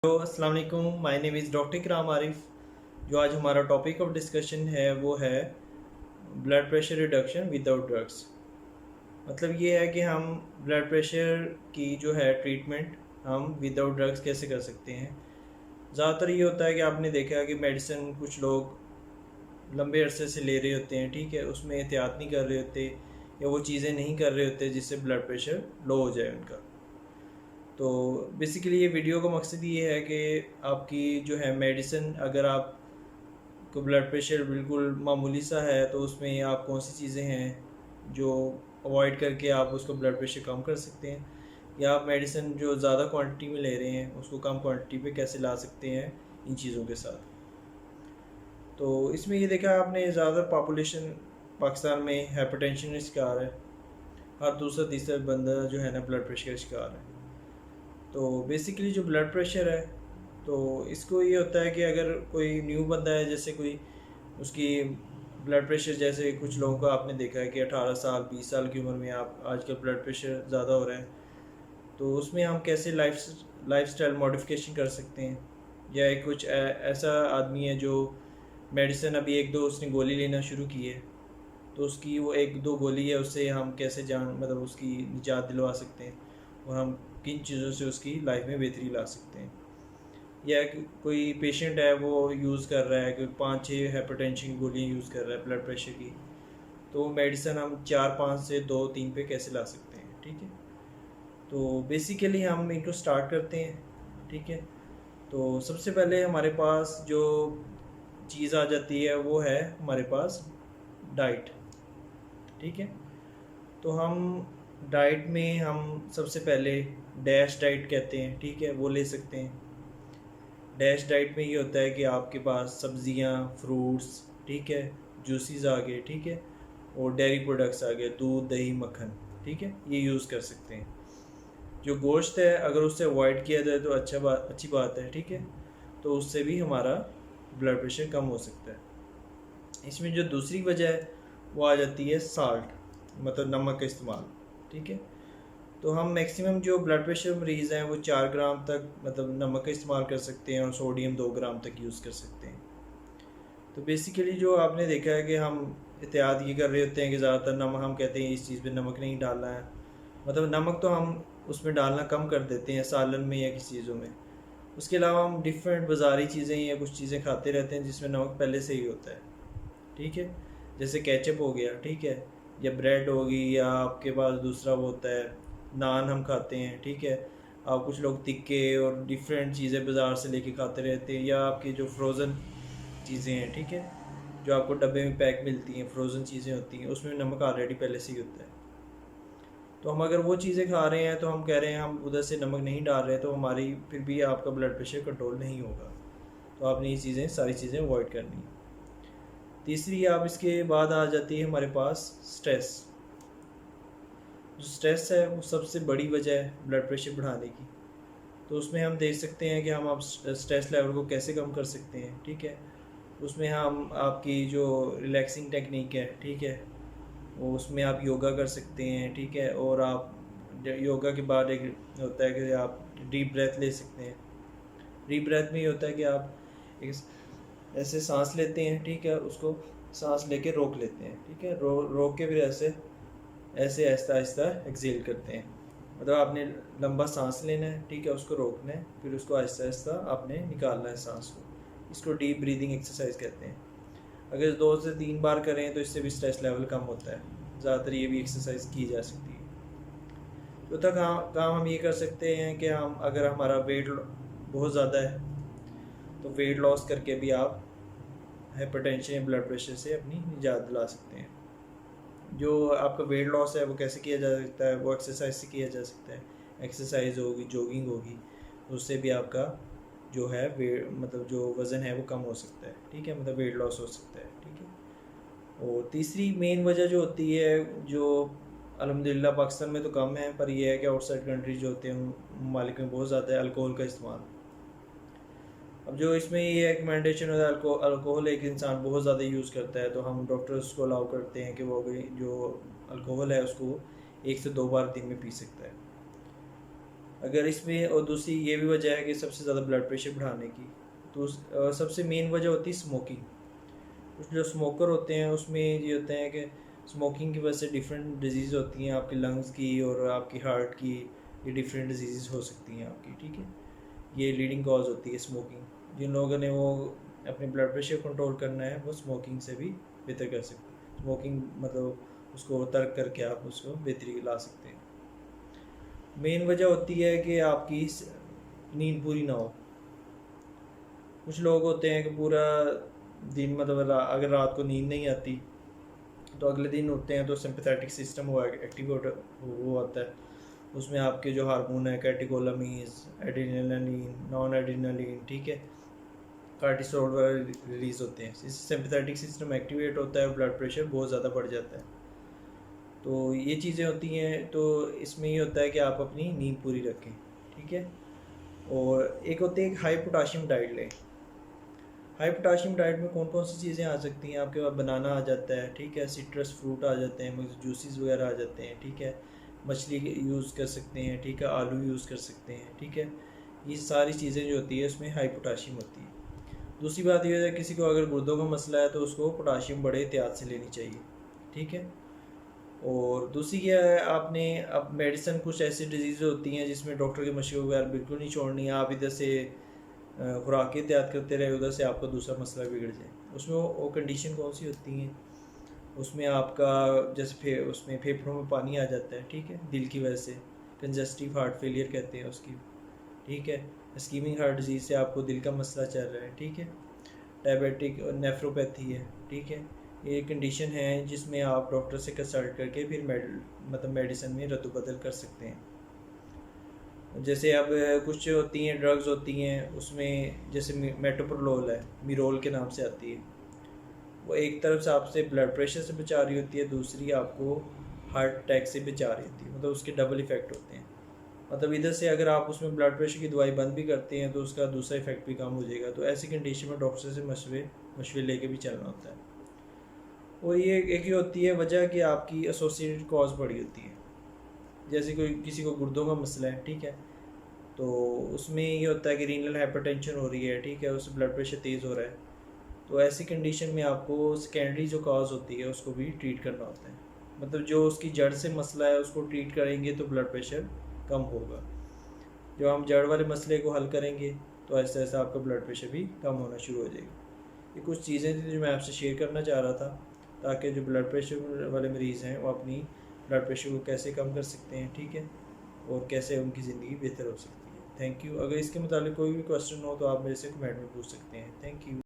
तो अस्सलाम वालेकुम, माय नेम इज़ डॉक्टर इकराम आरिफ। जो आज हमारा टॉपिक ऑफ डिस्कशन है वो है blood pressure reduction without drugs. मतलब ये है कि हम ब्लड प्रेशर की जो है ट्रीटमेंट हम विदाउट ड्रग्स कैसे कर सकते हैं। ज़्यादातर ये होता है कि आपने देखा है कि मेडिसिन कुछ लोग लंबे अरसे से ले रहे होते हैं, ठीक है, उसमें एहतियात नहीं कर रहे होते या वो चीज़ें नहीं कर रहे होते जिससे ब्लड प्रेशर लो हो जाए उनका। तो बेसिकली ये वीडियो का मकसद ये है कि आपकी जो है मेडिसिन, अगर आप को ब्लड प्रेशर बिल्कुल मामूली सा है तो उसमें आप कौन सी चीज़ें हैं जो अवॉइड करके आप उसको ब्लड प्रेशर कम कर सकते हैं, या आप मेडिसिन जो ज़्यादा क्वांटिटी में ले रहे हैं उसको कम क्वांटिटी पे कैसे ला सकते हैं इन चीज़ों के साथ। तो इसमें ये देखा आपने ज़्यादा पॉपुलेशन पाकिस्तान में हाइपरटेंशन का शिकार है। हर दूसरा तीसरा बंदा जो है ना ब्लड प्रेशर का शिकार है। तो बेसिकली जो ब्लड प्रेशर है तो इसको ये होता है कि अगर कोई न्यू बंदा है, जैसे कोई उसकी ब्लड प्रेशर, जैसे कुछ लोगों का आपने देखा है कि 18 साल 20 साल की उम्र में आप आजकल ब्लड प्रेशर ज़्यादा हो रहा है, तो उसमें हम कैसे लाइफस्टाइल मॉडिफिकेशन कर सकते हैं। या एक कुछ ऐसा आदमी है जो मेडिसिन अभी एक दो उसने गोली लेना शुरू की है, तो उसकी वो एक दो गोली है उससे हम कैसे मतलब उसकी निजात दिलवा सकते हैं और हम किन चीज़ों से उसकी लाइफ में बेहतरी ला सकते हैं। या कोई पेशेंट है वो यूज़ कर रहा है कि 5-6 हाइपरटेंशन की गोलियाँ यूज़ कर रहा है ब्लड प्रेशर की, तो मेडिसिन हम 4-5 से 2-3 पे कैसे ला सकते हैं, ठीक है। तो बेसिकली हम इनको स्टार्ट करते हैं, ठीक है। तो सबसे पहले हमारे पास जो चीज़ आ जाती है वो है हमारे पास डाइट, ठीक है। तो हम डाइट में हम सबसे पहले डैश डाइट कहते हैं, ठीक है, वो ले सकते हैं। डैश डाइट में ये होता है कि आपके पास सब्जियां, फ्रूट्स, ठीक है, जूसीज आ गए, ठीक है, और डेयरी प्रोडक्ट्स आ गए, दूध दही मक्खन, ठीक है, ये यूज़ कर सकते हैं। जो गोश्त है अगर उससे अवॉइड किया जाए तो अच्छी बात है, ठीक है, तो उससे भी हमारा ब्लड प्रेशर कम हो सकता है। इसमें जो दूसरी वजह है वो आ जाती है साल्ट, मतलब नमक का इस्तेमाल, ठीक है। तो हम मैक्सिमम जो ब्लड प्रेशर मरीज़ हैं वो 4 ग्राम तक मतलब नमक का इस्तेमाल कर सकते हैं और सोडियम 2 ग्राम तक यूज़ कर सकते हैं। तो बेसिकली जो आपने देखा है कि हम एहतियात ये कर रहे होते हैं कि ज़्यादातर नमक, हम कहते हैं इस चीज़ पे नमक नहीं डालना है, मतलब नमक तो हम उसमें डालना कम कर देते हैं सालन में या किसी चीज़ों में। उसके अलावा हम डिफरेंट बाज़ारी चीज़ें या कुछ चीज़ें खाते रहते हैं जिसमें नमक पहले से ही होता है, ठीक है, जैसे केचप हो गया, ठीक है, या ब्रेड होगी, या आपके पास दूसरा वो होता है नान हम खाते हैं, ठीक है। आप कुछ लोग टिक्के और डिफरेंट चीज़ें बाज़ार से लेके खाते रहते हैं, या आपकी जो फ्रोज़न चीज़ें हैं, ठीक है, जो आपको डब्बे में पैक मिलती हैं, फ्रोज़न चीज़ें होती हैं, उसमें नमक ऑलरेडी पहले से ही होता है। तो हम अगर वो चीज़ें खा रहे हैं तो हम कह रहे हैं हम उधर से नमक नहीं डाल रहे, तो हमारी फिर भी आपका ब्लड प्रेशर कंट्रोल नहीं होगा। तो आपने ये चीज़ें सारी चीज़ें अवॉइड करनी है। तीसरी आप इसके बाद आ जाती है हमारे पास स्ट्रेस। जो स्ट्रेस है वो सबसे बड़ी वजह है ब्लड प्रेशर बढ़ाने की। तो उसमें हम देख सकते हैं कि हम आप स्ट्रेस लेवल को कैसे कम कर सकते हैं, ठीक है। उसमें हम आपकी जो रिलैक्सिंग टेक्निक है, ठीक है, वो उसमें आप योगा कर सकते हैं, ठीक है, और आप योगा के बाद एक होता है कि आप डीप ब्रेथ ले सकते हैं। डीप ब्रेथ में ये होता है कि आप एक ऐसे सांस लेते हैं, ठीक है, उसको सांस लेके रोक लेते हैं, ठीक है, रोक के फिर ऐसे ऐसे आहिस्ता आहिस्ता एक्सेल करते हैं। मतलब आपने लंबा सांस लेना है, ठीक है, उसको रोकना है, फिर उसको आहिस्ता आहिस्ता आपने निकालना है सांस को। इसको डीप ब्रीदिंग एक्सरसाइज कहते हैं। अगर 2 से 3 बार करें तो इससे भी स्ट्रेस लेवल कम होता है। ज़्यादातर ये भी एक्सरसाइज की जा सकती है। चौथा काम हम ये कर सकते हैं कि हम अगर हमारा वेट बहुत ज़्यादा है तो वेट लॉस करके भी आप हाइपरटेंशन या ब्लड प्रेशर से अपनी निजात दिला सकते हैं। जो आपका वेट लॉस है वो कैसे किया जा सकता है, वो एक्सरसाइज से किया जा सकता है। एक्सरसाइज होगी, जॉगिंग होगी, उससे भी आपका जो है मतलब जो वज़न है वो कम हो सकता है, ठीक है, मतलब वेट लॉस हो सकता है, ठीक है। और तीसरी मेन वजह जो होती है, जो अल्हम्दुलिल्लाह पाकिस्तान में तो कम है, पर यह है कि आउटसाइड कंट्री जो होते हैं ममालिक में बहुत ज़्यादा है अल्कोहल का इस्तेमाल। अब जो इसमें ये रिकमेंडेशन होता है, अल्कोहल एक इंसान बहुत ज़्यादा यूज़ करता है तो हम डॉक्टर्स को अलाउ करते हैं कि वो जो अल्कोहल है उसको 1 से 2 बार दिन में पी सकता है। اگر اس میں، اور دوسری یہ بھی وجہ ہے کہ سب سے زیادہ بلڈ پریشر بڑھانے کی، تو سب سے مین وجہ ہوتی ہے اسموکنگ. کچھ جو اسموکر ہوتے ہیں اس میں یہ ہوتا ہے کہ اسموکنگ کی وجہ سے ڈفرینٹ ڈیزیز ہوتی ہیں آپ کے لنگس کی اور آپ کی ہارٹ کی، یہ ڈفرینٹ ڈیزیز ہو سکتی ہیں آپ کی. ٹھیک ہے، یہ لیڈنگ کاز ہوتی ہے اسموکنگ. جن لوگوں نے وہ اپنے بلڈ پریشر کنٹرول کرنا ہے وہ اسموکنگ سے بھی بہتر کر سکتے ہیں. اسموکنگ مطلب اس کو ترک کر کے آپ اس کو بہتری لا سکتے ہیں. مین وجہ ہوتی ہے کہ آپ کی نیند پوری نہ ہو. کچھ لوگ ہوتے ہیں کہ پورا دن مطلب اگر رات کو نیند نہیں آتی تو اگلے دن اٹھتے ہیں تو سمپیتھیٹک سسٹم ہوا ایکٹیو وہ ہوتا ہے. اس میں آپ کے جو ہارمون ہیں کیٹیکولامینز، ایڈرینلین، نان ایڈرینلین، ٹھیک ہے، کارٹیسول وغیرہ ریلیز ہوتے ہیں. اس سے سمپیتھیٹک سسٹم ایکٹیویٹ ہوتا ہے اور بلڈ پریشر بہت زیادہ بڑھ جاتا ہے. تو یہ چیزیں ہوتی ہیں. تو اس میں یہ ہوتا ہے کہ آپ اپنی نیند پوری رکھیں. ٹھیک ہے. اور ایک ہوتی ہے ہائی پوٹاشیم ڈائٹ لیں. ہائی پوٹاشیم ڈائٹ میں کون کون سی چیزیں آ سکتی ہیں آپ کے پاس؟ بنانا آ جاتا ہے، ٹھیک ہے، سٹرس فروٹ آ جاتے ہیں، جوسیز وغیرہ آ جاتے ہیں، ٹھیک ہے، مچھلی یوز کر سکتے ہیں، ٹھیک ہے، آلو یوز کر سکتے ہیں، ٹھیک ہے. یہ ساری چیزیں جو ہوتی ہے اس میں ہائی پوٹاشیم ہوتی ہے. دوسری بات یہ ہے کسی کو اگر گردوں کا مسئلہ ہے تو اس کو پوٹاشیم بڑے احتیاط سے لینی چاہیے. ٹھیک ہے. اور دوسری کیا ہے، آپ نے اب میڈیسن کچھ ایسی ڈیزیز ہوتی ہیں جس میں ڈاکٹر کے مشورے وغیرہ بالکل نہیں چھوڑنی ہے. آپ ادھر سے خوراک احتیاط کرتے رہے، ادھر سے آپ کا دوسرا مسئلہ بگڑ جائے. اس میں وہ کنڈیشن کون سی ہوتی ہیں؟ اس میں آپ کا جیسے اس میں پھیپھڑوں میں پانی آ جاتا ہے، ٹھیک ہے، دل کی وجہ سے، کنجسٹیو ہارٹ فیلئر کہتے ہیں اس کی، ٹھیک ہے. اسکیمنگ ہارٹ ڈیزیز سے آپ کو دل کا مسئلہ چل رہا ہے، ٹھیک ہے. ڈائبیٹک نیفروپیتھی ہے، ٹھیک ہے. یہ کنڈیشن ہے جس میں آپ ڈاکٹر سے کنسلٹ کر کے پھر مطلب میڈیسن میں رد و بدل کر سکتے ہیں. جیسے اب کچھ ہوتی ہیں ڈرگز ہوتی ہیں اس میں، جیسے میٹوپرولول ہے، میرول کے نام سے آتی ہے. وہ ایک طرف سے آپ سے بلڈ پریشر سے بچا رہی ہوتی ہے، دوسری آپ کو ہارٹ اٹیک سے بچا رہی ہوتی ہے. مطلب اس کے ڈبل ایفیکٹ ہوتے ہیں. مطلب ادھر سے اگر آپ اس میں بلڈ پریشر کی دوائی بند بھی کرتے ہیں تو اس کا دوسرا ایفیکٹ بھی کم ہو جائے گا. تو ایسی کنڈیشن میں ڈاکٹر سے مشورے لے کے بھی چلنا ہوتا ہے. اور یہ ایک ہی ہوتی ہے وجہ کہ آپ کی ایسوسیٹڈ کاز بڑی ہوتی ہے. جیسے کسی کو گردوں کا مسئلہ ہے، ٹھیک ہے، تو اس میں یہ ہوتا ہے کہ رینل ہائپر ٹینشن ہو رہی ہے، ٹھیک ہے، اس سے بلڈ پریشر تیز ہو رہا ہے. تو ایسی کنڈیشن میں آپ کو سیکنڈری جو کاز ہوتی ہے اس کو بھی ٹریٹ کرنا ہوتا ہے. مطلب جو اس کی جڑ سے مسئلہ ہے اس کو ٹریٹ کریں گے تو بلڈ پریشر کم ہوگا. جب ہم جڑ والے مسئلے کو حل کریں گے تو ایسا ایسا آپ کا بلڈ پریشر بھی کم ہونا شروع ہو جائے گا. یہ کچھ چیزیں تھیں جو میں آپ سے شیئر کرنا چاہ رہا تھا، تاکہ جو بلڈ پریشر والے مریض ہیں وہ اپنی بلڈ پریشر کو کیسے کم کر سکتے ہیں، ٹھیک ہے، اور کیسے ان کی زندگی بہتر ہو سکتی ہے. Thank you. اگر اس کے متعلق کوئی بھی کویسچن ہو تو آپ میرے سے کمنٹ میں پوچھ سکتے ہیں. Thank you.